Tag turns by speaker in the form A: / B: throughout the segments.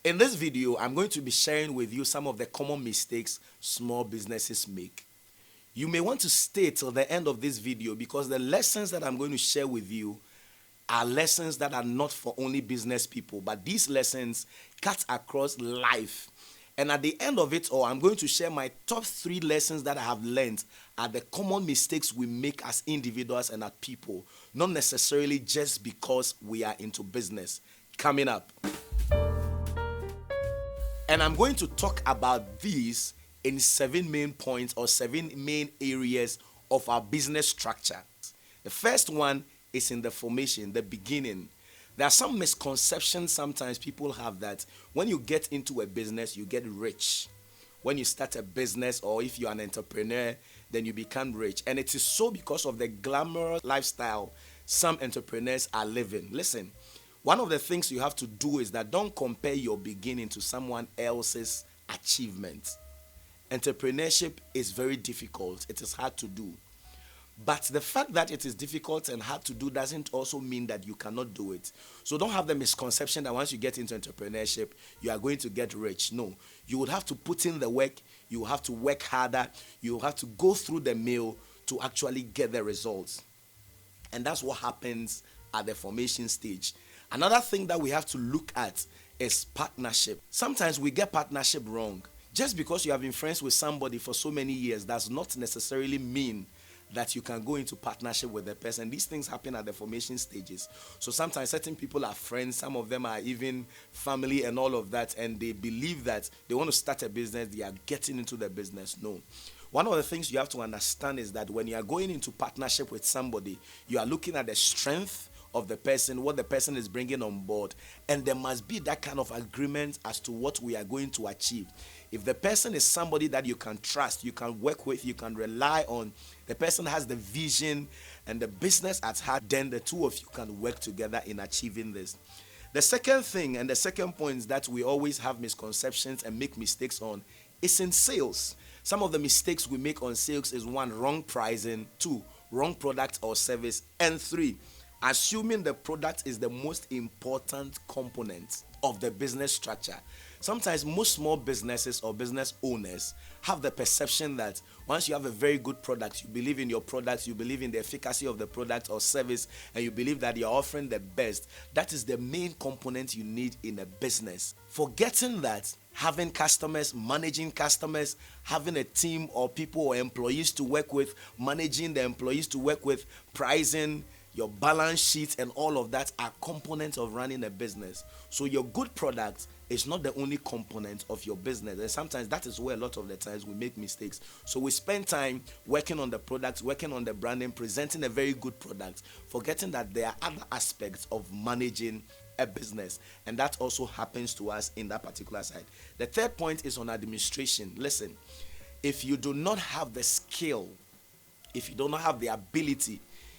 A: In this video, I'm going to be sharing with you some of the common mistakes small businesses make. You may want to stay till the end of this video because the lessons that I'm going to share with you are lessons that are not for only business people, but these lessons cut across life. And at the end of it all, I'm going to share my top 3 lessons that I have learned are the common mistakes we make as individuals and as people, not necessarily just because we are into business. Coming up. And I'm going to talk about these in 7 main points or 7 main areas of our business structure. The first one is in the formation, the beginning. There are some misconceptions sometimes people have that when you get into a business, you get rich. When you start a business or if you're an entrepreneur, then you become rich. And it is so because of the glamorous lifestyle some entrepreneurs are living. Listen, one of the things you have to do is that don't compare your beginning to someone else's achievement. Entrepreneurship is very difficult. It is hard to do. But the fact that it is difficult and hard to do doesn't also mean that you cannot do it. So don't have the misconception that once you get into entrepreneurship, you are going to get rich. No, you would have to put in the work. You will have to work harder. You will have to go through the mill to actually get the results. And that's what happens at the formation stage. Another thing that we have to look at is partnership. Sometimes we get partnership wrong. Just because you have been friends with somebody for so many years does not necessarily mean that you can go into partnership with the person. These things happen at the formation stages. So sometimes certain people are friends, some of them are even family and all of that, and they believe that they want to start a business, they are getting into the business. No. One of the things you have to understand is that when you are going into partnership with somebody, you are looking at the strength of the person, what the person is bringing on board, and there must be that kind of agreement as to what we are going to achieve. If the person is somebody that you can trust, you can work with, you can rely on, the person has the vision and the business at heart, then the two of you can work together in achieving this. The second thing and the second point that we always have misconceptions and make mistakes on is in sales. Some of the mistakes we make on sales is 1, wrong pricing, 2, wrong product or service, and 3, assuming the product is the most important component of the business structure. Sometimes most small businesses or business owners have the perception that once you have a very good product, you believe in your product, you believe in the efficacy of the product or service, and you believe that you're offering the best. That is the main component you need in a business. Forgetting that having customers, managing customers, having a team or people or employees to work with, managing the employees to work with, pricing, your balance sheet and all of that are components of running a business. So your good product is not the only component of your business, and sometimes that is where a lot of the times we make mistakes. So we spend time working on the products, working on the branding, presenting a very good product, forgetting that there are other aspects of managing a business, and that also happens to us in that particular side. The third point is on administration. Listen, if you do not have the skill, if you do not have the ability,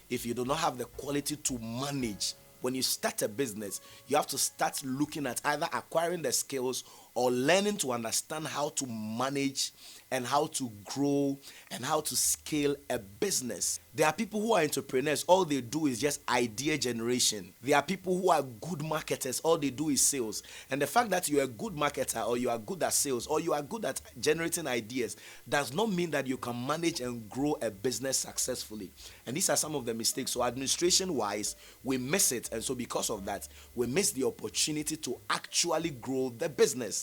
A: if you do not have the quality to manage, when you start a business, you have to start looking at either acquiring the skills or learning to understand how to manage and how to grow and how to scale a business. There are people who are entrepreneurs, all they do is just idea generation. There are people who are good marketers, all they do is sales. And the fact that you're a good marketer or you are good at sales or you are good at generating ideas does not mean that you can manage and grow a business successfully. And these are some of the mistakes. So administration-wise, we miss it. And so because of that, we miss the opportunity to actually grow the business.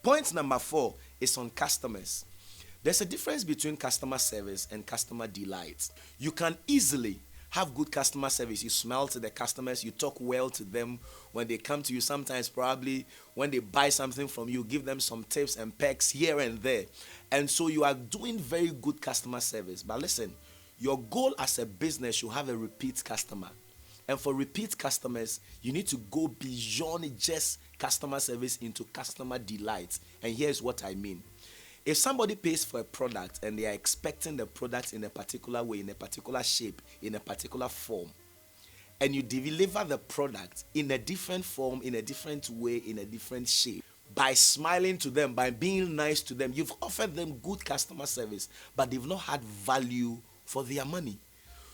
A: Point number 4 is on customers. There's a difference between customer service and customer delight. You can easily have good customer service. You smile to the customers, you talk well to them when they come to you. Sometimes probably when they buy something from you, give them some tips and perks here and there. And so you are doing very good customer service. But listen, your goal as a business should have a repeat customer. And for repeat customers, you need to go beyond just customer service into customer delight. And here's what I mean. If somebody pays for a product and they are expecting the product in a particular way, in a particular shape, in a particular form, and you deliver the product in a different form, in a different way, in a different shape, by smiling to them, by being nice to them, you've offered them good customer service, but they've not had value for their money.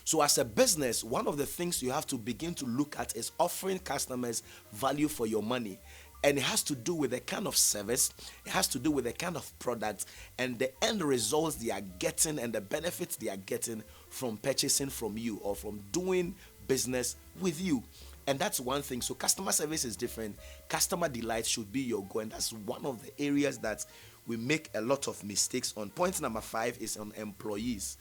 A: So as a business, one of the things you have to begin to look at is offering customers value for your money. And it has to do with the kind of service, it has to do with the kind of product, and the end results they are getting and the benefits they are getting from purchasing from you or from doing business with you. And that's one thing. So customer service is different. Customer delight should be your goal. And that's one of the areas that we make a lot of mistakes on. Point number 5 is on employees.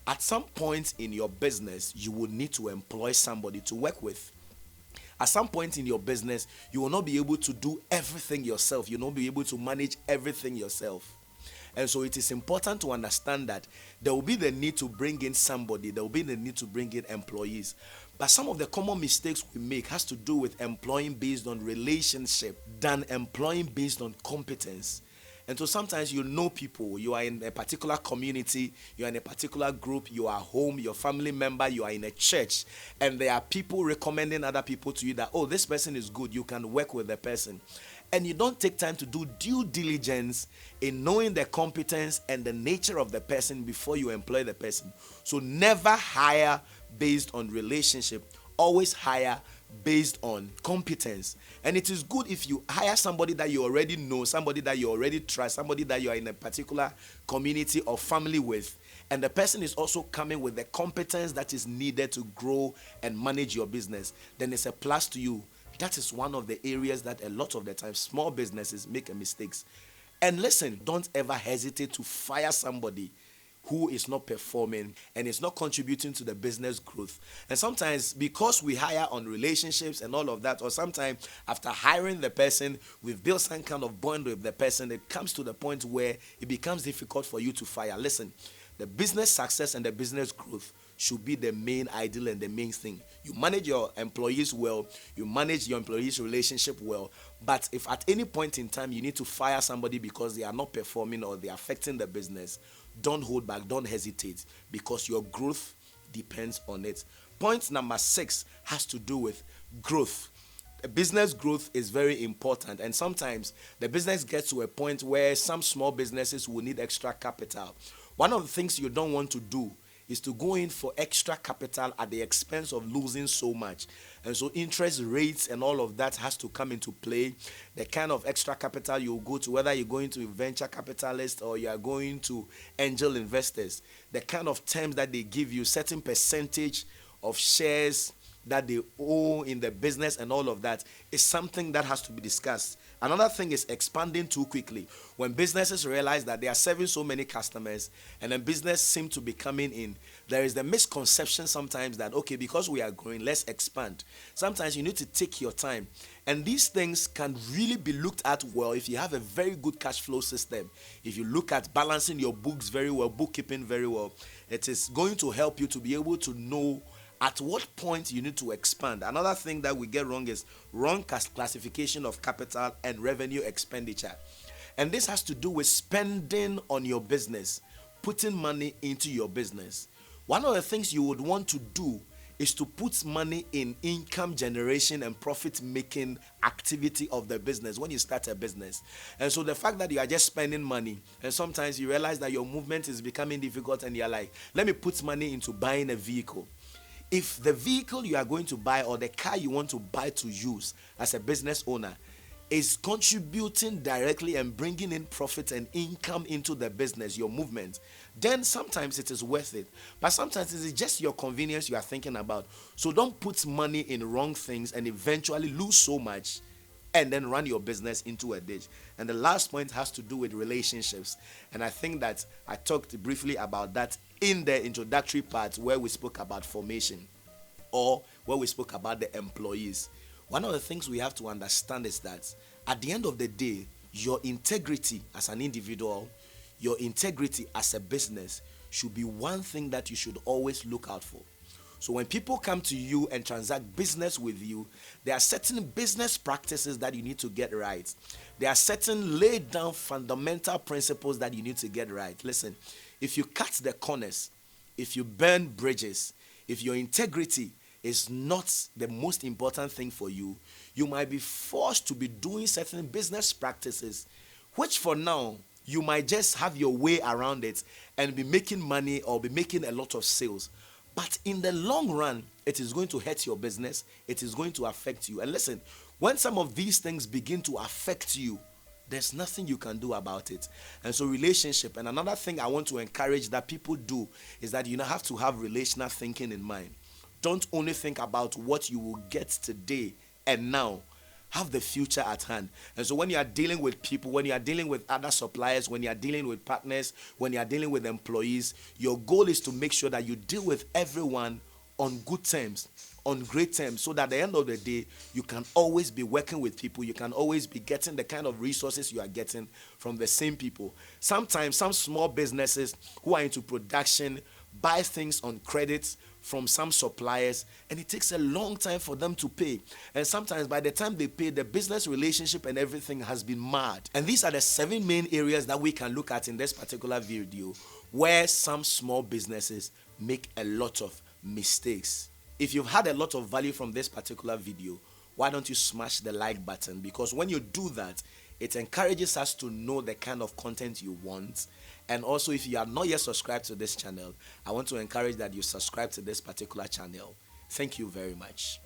A: At some point in your business, you will need to employ somebody to work with. At some point in your business, you will not be able to do everything yourself. You will not be able to manage everything yourself. And so it is important to understand that there will be the need to bring in somebody. There will be the need to bring in employees. But some of the common mistakes we make has to do with employing based on relationship than employing based on competence. And so sometimes you know people, you are in a particular community, you are in a particular group, you are home, your family member, you are in a church, and there are people recommending other people to you that, oh, this person is good, you can work with the person. And you don't take time to do due diligence in knowing the competence and the nature of the person before you employ the person. So never hire based on relationship, always hire based on competence. And it is good if you hire somebody that you already know, somebody that you already trust, somebody that you are in a particular community or family with, and the person is also coming with the competence that is needed to grow and manage your business. Then it's a plus to you. That is one of the areas that a lot of the time small businesses make mistakes. And listen, don't ever hesitate to fire somebody who is not performing and is not contributing to the business growth. And sometimes because we hire on relationships and all of that, or sometimes after hiring the person, we've built some kind of bond with the person, it comes to the point where it becomes difficult for you to fire. Listen, the business success and the business growth should be the main ideal and the main thing. You manage your employees well, you manage your employees' relationship well, but if at any point in time you need to fire somebody because they are not performing or they are affecting the business, don't hold back, don't hesitate, because your growth depends on it. Point number 6 has to do with growth. Business growth is very important, and sometimes the business gets to a point where some small businesses will need extra capital. One of the things you don't want to do is to go in for extra capital at the expense of losing so much. And so interest rates and all of that has to come into play. The kind of extra capital you go to, whether you're going to venture capitalists or you are going to angel investors, the kind of terms that they give you, certain percentage of shares that they owe in the business and all of that is something that has to be discussed. Another thing is expanding too quickly. When businesses realize that they are serving so many customers and then business seem to be coming in, there is the misconception sometimes that, okay, because we are growing, let's expand. Sometimes you need to take your time. And these things can really be looked at well if you have a very good cash flow system. If you look at balancing your books very well, bookkeeping very well, it is going to help you to be able to know at what point you need to expand. Another thing that we get wrong is wrong classification of capital and revenue expenditure. And this has to do with spending on your business, putting money into your business. One of the things you would want to do is to put money in income generation and profit making activity of the business when you start a business. And so the fact that you are just spending money and sometimes you realize that your movement is becoming difficult and you're like, let me put money into buying a vehicle. If the vehicle you are going to buy or the car you want to buy to use as a business owner is contributing directly and bringing in profit and income into the business, your movement, then sometimes it is worth it. But sometimes it is just your convenience you are thinking about. So don't put money in wrong things and eventually lose so much and then run your business into a ditch. And the last point has to do with relationships. And I think that I talked briefly about that in the introductory part where we spoke about formation or where we spoke about the employees. One of the things we have to understand is that at the end of the day, your integrity as an individual, your integrity as a business should be one thing that you should always look out for. So when people come to you and transact business with you, there are certain business practices that you need to get right. There are certain laid down fundamental principles that you need to get right. Listen, if you cut the corners, if you burn bridges, if your integrity is not the most important thing for you, you might be forced to be doing certain business practices, which for now, you might just have your way around it and be making money or be making a lot of sales. But in the long run, it is going to hurt your business. It is going to affect you. And listen, When some of these things begin to affect you, there's nothing you can do about it. And so relationship, and another thing I want to encourage that people do is that you have to have relational thinking in mind. Don't only think about what you will get today and now. Have the future at hand. And so when you are dealing with people, when you are dealing with other suppliers, when you are dealing with partners, when you are dealing with employees, your goal is to make sure that you deal with everyone on good terms, on great terms, so that at the end of the day, you can always be working with people. You can always be getting the kind of resources you are getting from the same people. Sometimes some small businesses who are into production buy things on credit from some suppliers, and it takes a long time for them to pay. And sometimes by the time they pay, the business relationship and everything has been marred. And these are the 7 main areas that we can look at in this particular video where some small businesses make a lot of mistakes. If you've had a lot of value from this particular video, why don't you smash the like button? Because when you do that, it encourages us to know the kind of content you want. And also, if you are not yet subscribed to this channel, I want to encourage that you subscribe to this particular channel. Thank you very much.